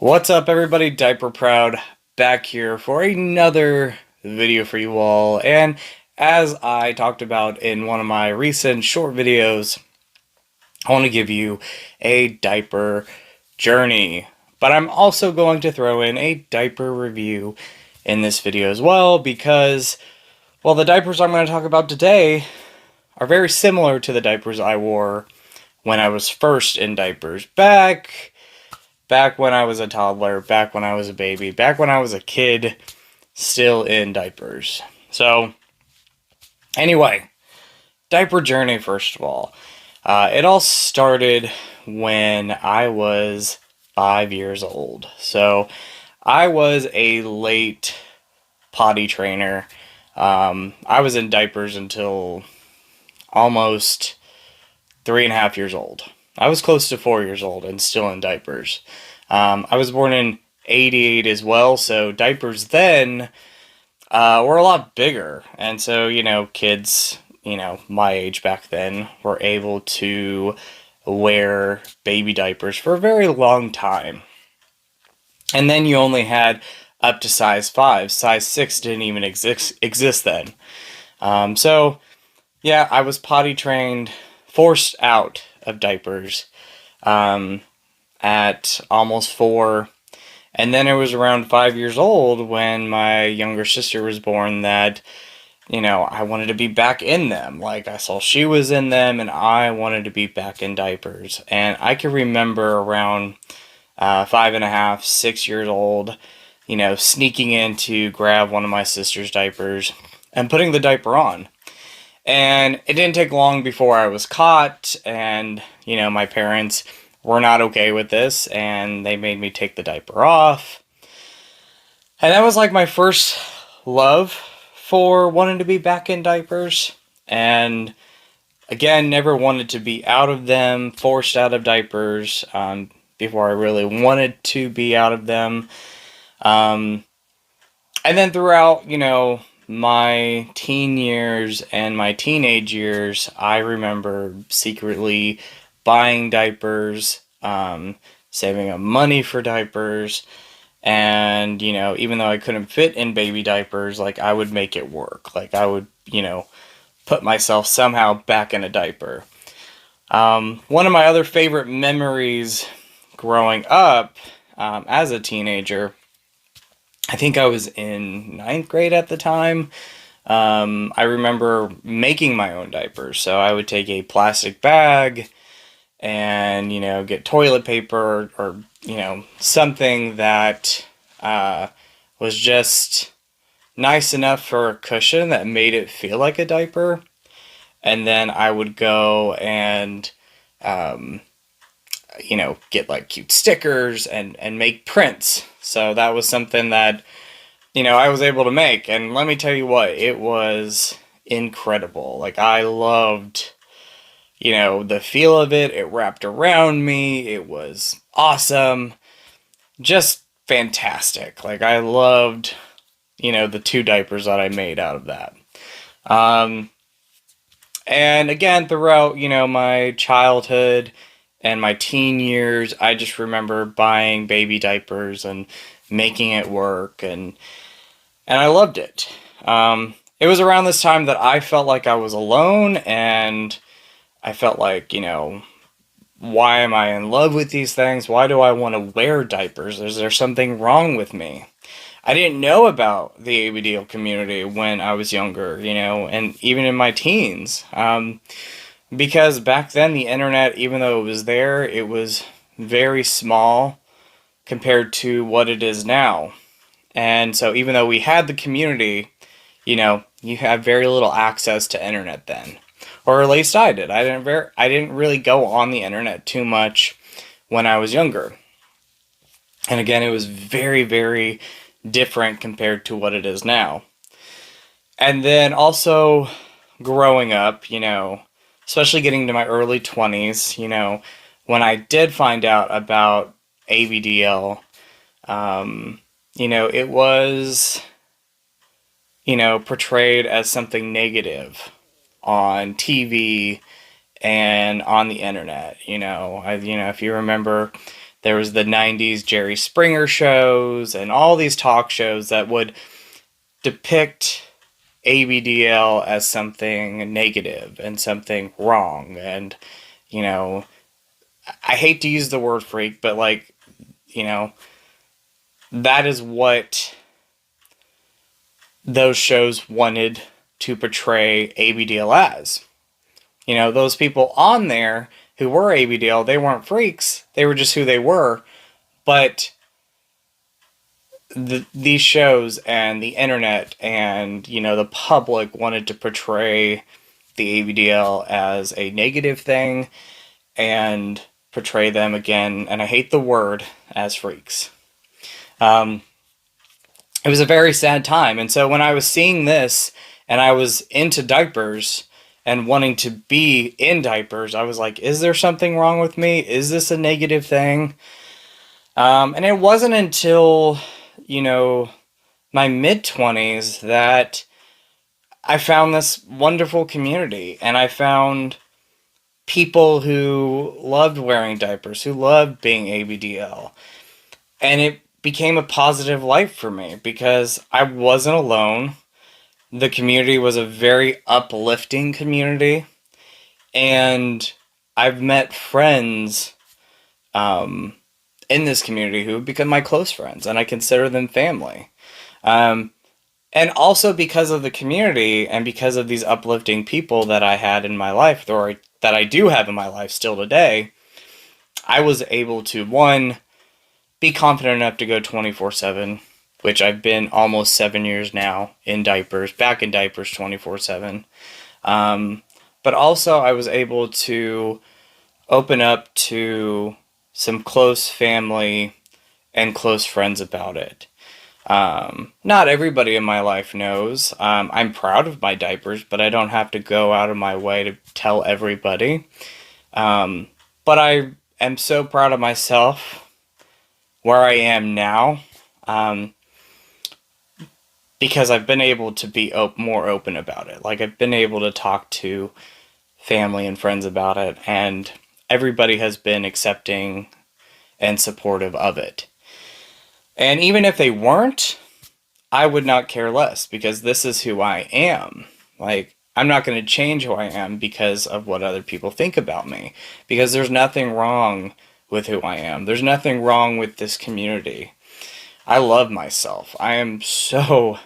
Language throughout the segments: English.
What's up, everybody? Diaper Proud back here for another video for you all. And as I talked about in one of my recent short videos, I want to give you a diaper journey. But I'm also going to throw in a diaper review in this video as well because, well, the diapers I'm going to talk about today are very similar to the diapers I wore when I was first in diapers back when I was a toddler, back when I was a baby, back when I was a kid, still in diapers. So, anyway, diaper journey, first of all. It all started when I was 5 years old. So, I was a late potty trainer. I was in diapers until almost 3.5 years old. I was close to 4 years old and still in diapers. I was born in '88 as well, so diapers then were a lot bigger. And so, kids, my age back then were able to wear baby diapers for a very long time. And then you only had up to size 5. Size 6 didn't even exist then. So, yeah, I was potty trained, forced out of diapers at almost 4. And then it was around 5 years old when my younger sister was born that, I wanted to be back in them. Like, I saw she was in them and I wanted to be back in diapers. And I can remember around 5.5, 6 years old, sneaking in to grab one of my sister's diapers and putting the diaper on. And it didn't take long before I was caught, and, my parents were not okay with this, and they made me take the diaper off. And that was like my first love for wanting to be back in diapers. And again, never wanted to be out of them, forced out of diapers, before I really wanted to be out of them. And then throughout, my teen years and my teenage years, I remember secretly buying diapers, saving up money for diapers, and, even though I couldn't fit in baby diapers, like, I would make it work. Like, I would, put myself somehow back in a diaper. One of my other favorite memories growing up, as a teenager, I think I was in 9th grade at the time. I remember making my own diapers. So I would take a plastic bag and, get toilet paper or something that was just nice enough for a cushion that made it feel like a diaper. And then I would go and, get like cute stickers and make prints. So that was something that, I was able to make. And let me tell you what, it was incredible. Like, I loved, the feel of it. It wrapped around me. It was awesome. Just fantastic. Like, I loved, the 2 diapers that I made out of that. And again, throughout, my childhood and my teen years, I just remember buying baby diapers and making it work, and I loved it. It was around this time that I felt like I was alone, and I felt like, why am I in love with these things? Why do I want to wear diapers? Is there something wrong with me? I didn't know about the ABDL community when I was younger, and even in my teens. Because back then the internet, even though it was there, it was very small compared to what it is now. And so even though we had the community, you have very little access to internet then. Or at least I did. I didn't really go on the internet too much when I was younger. And again, it was very, very different compared to what it is now. And then also growing up, especially getting to my early 20s, when I did find out about ABDL, it was, portrayed as something negative on TV and on the internet. If you remember, There was the 90s Jerry Springer shows and all these talk shows that would depict ABDL as something negative and something wrong. And, you know, I hate to use the word freak, but like, you know, that is what those shows wanted to portray ABDL as. You know, those people on there who were ABDL, they weren't freaks. They were just who they were. But these shows and the internet and, you know, the public wanted to portray the ABDL as a negative thing and portray them again, and I hate the word, as freaks. It was a very sad time. And so when I was seeing this and I was into diapers and wanting to be in diapers, I was like, is there something wrong with me? Is this a negative thing? And it wasn't until, you know, my mid-20s that I found this wonderful community, and I found people who loved wearing diapers, who loved being ABDL. And it became a positive life for me because I wasn't alone. The community was a very uplifting community. And I've met friends in this community who have become my close friends, and I consider them family. And also because of the community and because of these uplifting people that I had in my life, or that I do have in my life still today, I was able to, one, be confident enough to go 24/7, which I've been almost 7 years now in diapers, back in diapers 24/7. But also I was able to open up to some close family and close friends about it. Not everybody in my life knows. I'm proud of my diapers, but I don't have to go out of my way to tell everybody. But I am so proud of myself where I am now, because I've been able to be more open about it. Like, I've been able to talk to family and friends about it, and everybody has been accepting and supportive of it. And even if they weren't, I would not care less, because this is who I am. Like, I'm not going to change who I am because of what other people think about me, because there's nothing wrong with who I am. There's nothing wrong with this community. I love myself. I am so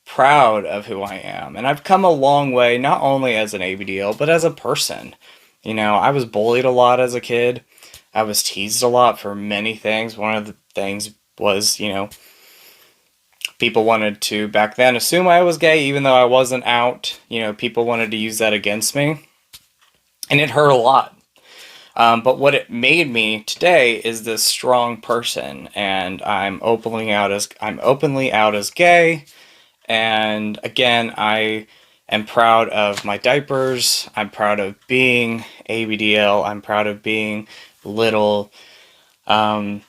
proud of who I am. And I've come a long way, not only as an ABDL, but as a person. You know, I was bullied a lot as a kid. I was teased a lot for many things. One of the things was, you know, people wanted to, back then, assume I was gay, even though I wasn't out. You know, people wanted to use that against me. And it hurt a lot. But what it made me today is this strong person, and I'm openly out as gay. And again, I am proud of my diapers. I'm proud of being ABDL. I'm proud of being little. And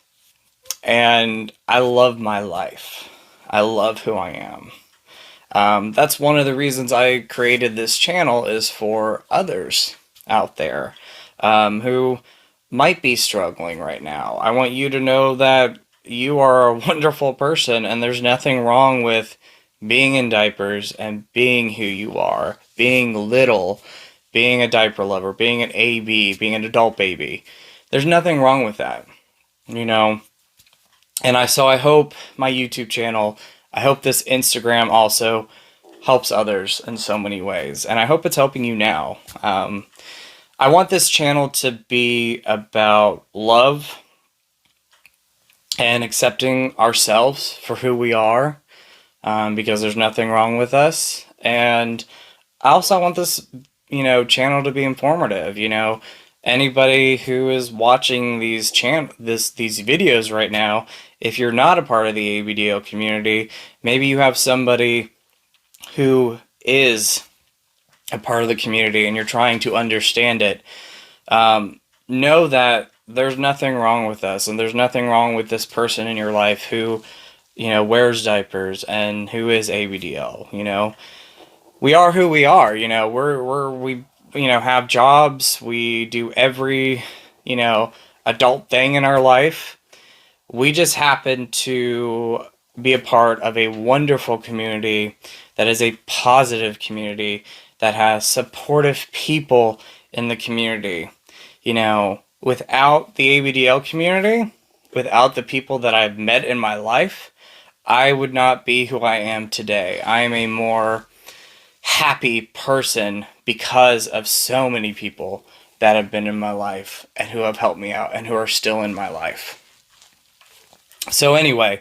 I love my life. I love who I am. That's one of the reasons I created this channel, is for others out there who might be struggling right now. I want you to know that you are a wonderful person, and there's nothing wrong with being in diapers and being who you are, being little, being a diaper lover, being an AB, being an adult baby. There's nothing wrong with that, you know. And I hope my YouTube channel, I hope this Instagram also helps others in so many ways, and I hope it's helping you now. I want this channel to be about love and accepting ourselves for who we are, because there's nothing wrong with us. And I also want this, you know, channel to be informative. You know, anybody who is watching these videos right now, if you're not a part of the ABDL community, maybe you have somebody who is a part of the community and you're trying to understand it. Know that there's nothing wrong with us, and there's nothing wrong with this person in your life who, you know, wears diapers and who is ABDL. You know, we are who we are. You know, we you know, have jobs. We do every, you know, adult thing in our life. We just happen to be a part of a wonderful community that is a positive community that has supportive people in the community. You know, without the ABDL community, without the people that I've met in my life, I would not be who I am today. I am a more happy person because of so many people that have been in my life and who have helped me out and who are still in my life. So anyway,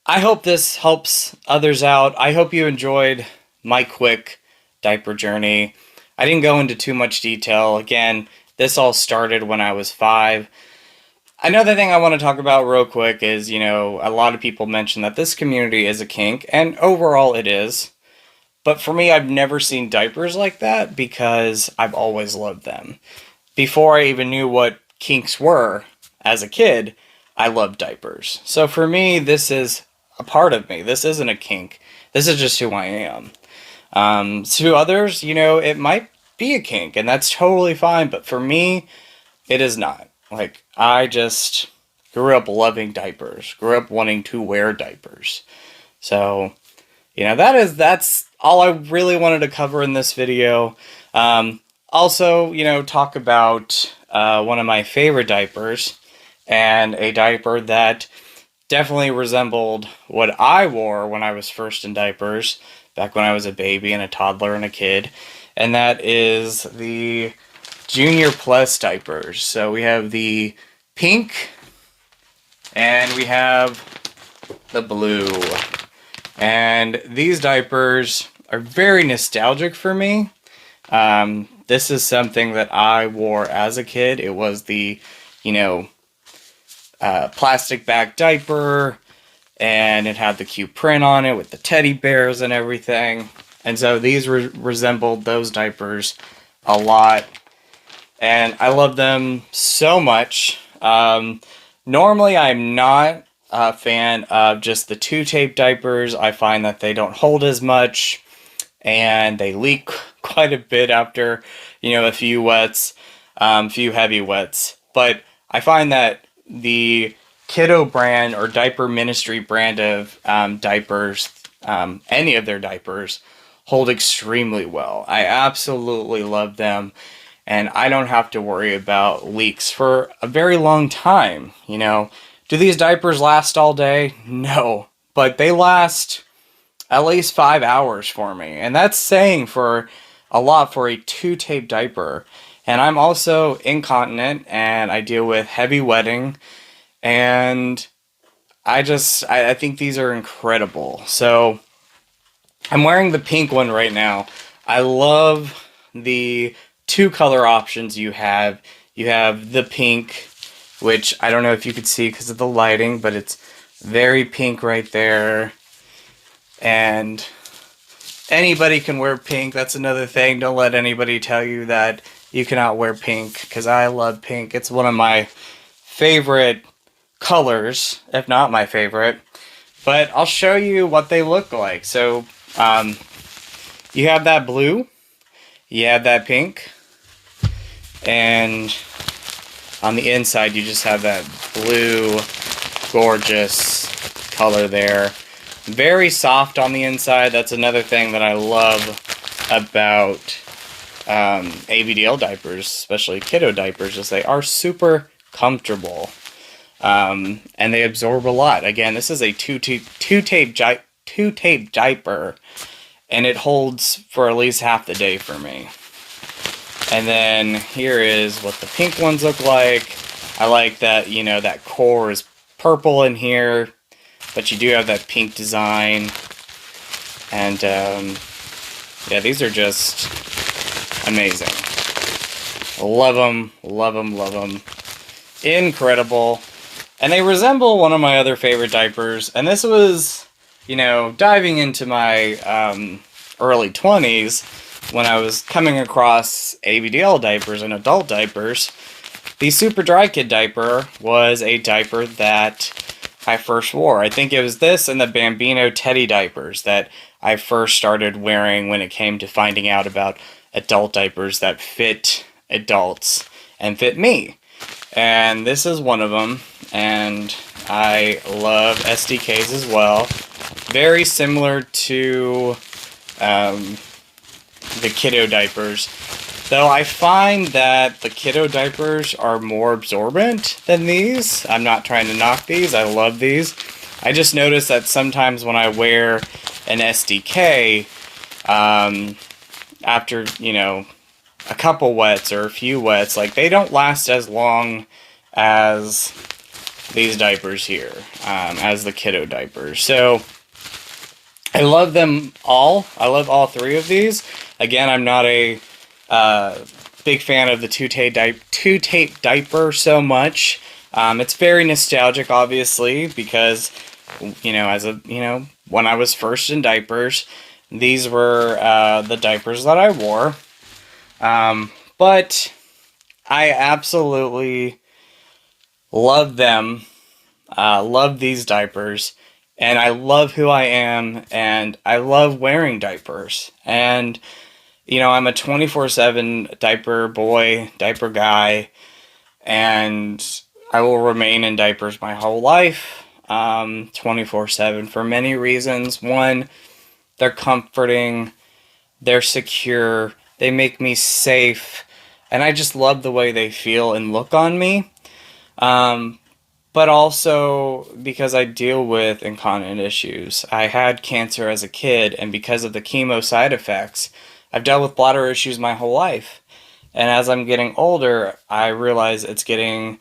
I hope this helps others out. I hope you enjoyed my quick diaper journey. I didn't go into too much detail. Again, this all started when I was 5. Another thing I want to talk about real quick is, you know, a lot of people mention that this community is a kink, and overall it is. But for me, I've never seen diapers like that because I've always loved them. Before I even knew what kinks were as a kid, I loved diapers. So for me, this is a part of me. This isn't a kink. This is just who I am. To others, you know, it might be a kink, and that's totally fine. But for me, it is not. Like, I just grew up loving diapers. Grew up wanting to wear diapers. So, you know, that's all I really wanted to cover in this video. Also, you know, talk about one of my favorite diapers, and a diaper that definitely resembled what I wore when I was first in diapers, back when I was a baby and a toddler and a kid, and that is the Junior Plus diapers. So we have the pink, and we have the blue. And these diapers are very nostalgic for me. This is something that I wore as a kid. It was the, you know, plastic bag diaper, and it had the cute print on it with the teddy bears and everything. And so these resembled those diapers a lot, and I love them so much. Normally I'm not a fan of just the 2-tape diapers. I find that they don't hold as much, and they leak quite a bit after, you know, a few wets, few heavy wets. But I find that the Kiddo brand or Diaper Ministry brand of diapers, any of their diapers, hold extremely well. I absolutely love them, and I don't have to worry about leaks for a very long time. You know, do these diapers last all day? No, but they last at least 5 hours for me, and that's saying for a lot for a 2-tape diaper. And I'm also incontinent, and I deal with heavy wetting, and I think these are incredible. So I'm wearing the pink one right now. I love the 2 color options you have. You have the pink, which I don't know if you could see because of the lighting, but it's very pink right there. And anybody can wear pink. That's another thing. Don't let anybody tell you that you cannot wear pink, because I love pink. It's one of my favorite colors, if not my favorite. But I'll show you what they look like. So, you have that blue, you have that pink, and on the inside you just have that blue, gorgeous color there. Very soft on the inside. That's another thing that I love about ABDL diapers, especially kiddo diapers, is they are super comfortable, and they absorb a lot. Again, this is a two-tape diaper, and it holds for at least half the day for me. And then here is what the pink ones look like. I like that, you know, that core is purple in here, but you do have that pink design. And yeah, these are just amazing. Love them, love them, love them. Incredible. And they resemble one of my other favorite diapers. And this was, you know, diving into my early 20s when I was coming across ABDL diapers and adult diapers. The Super Dry Kid diaper was a diaper that I first wore. I think it was this and the Bambino Teddy diapers that I first started wearing when it came to finding out about adult diapers that fit adults and fit me. and this is one of them, and I love SDKs as well. Very similar to the kiddo diapers, though I find that the kiddo diapers are more absorbent than these. I'm not trying to knock these, I love these. I just noticed that sometimes when I wear an SDK, after, you know, a couple wets or a few wets, like, they don't last as long as these diapers here, as the kiddo diapers. So I love them all. I love all three of these. Again, I'm not a big fan of the two-tape diaper so much. It's very nostalgic, obviously, because, you know, when I was first in diapers, these were the diapers that I wore. But I absolutely love them. Love these diapers. And I love who I am, and I love wearing diapers. And, you know, I'm a 24/7 diaper boy, diaper guy, and I will remain in diapers my whole life, 24/7, for many reasons. One, they're comforting, they're secure, they make me safe, and I just love the way they feel and look on me. But also because I deal with incontinent issues. I had cancer as a kid, and because of the chemo side effects, I've dealt with bladder issues my whole life. And as I'm getting older, I realize it's getting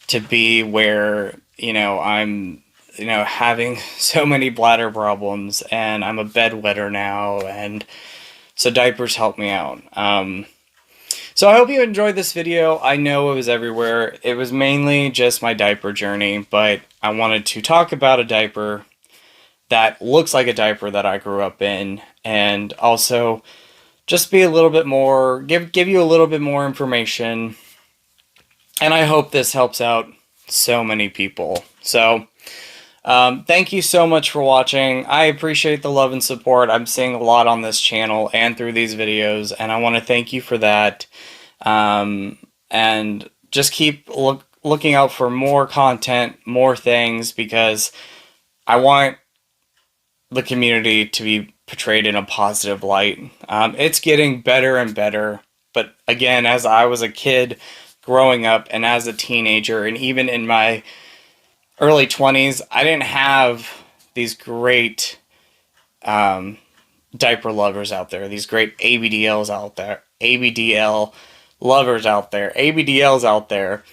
to be where, you know, I'm, you know, having so many bladder problems, and I'm a bedwetter now, and so diapers help me out. So I hope you enjoyed this video. I know it was everywhere. It was mainly just my diaper journey, but I wanted to talk about a diaper that looks like a diaper that I grew up in, and also just be a little bit more, give you a little bit more information. And I hope this helps out so many people. So thank you so much for watching. I appreciate the love and support. I'm seeing a lot on this channel and through these videos, and I want to thank you for that. And just keep looking out for more content, more things, because I want the community to be portrayed in a positive light. It's getting better and better, but again, as I was a kid growing up and as a teenager, and even in my early 20s, I didn't have these great diaper lovers out there, these great ABDLs out there, ABDL lovers out there, ABDLs out there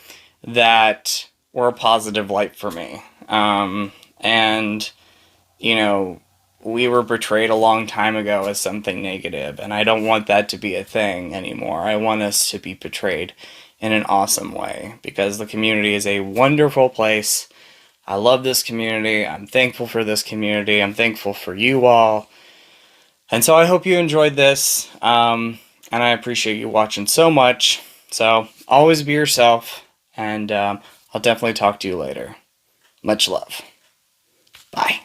that were a positive light for me. And, you know, we were portrayed a long time ago as something negative, and I don't want that to be a thing anymore. I want us to be portrayed in an awesome way, because the community is a wonderful place. I love this community. I'm thankful for this community. I'm thankful for you all. And so I hope you enjoyed this. And I appreciate you watching so much. So always be yourself. And I'll definitely talk to you later. Much love. Bye.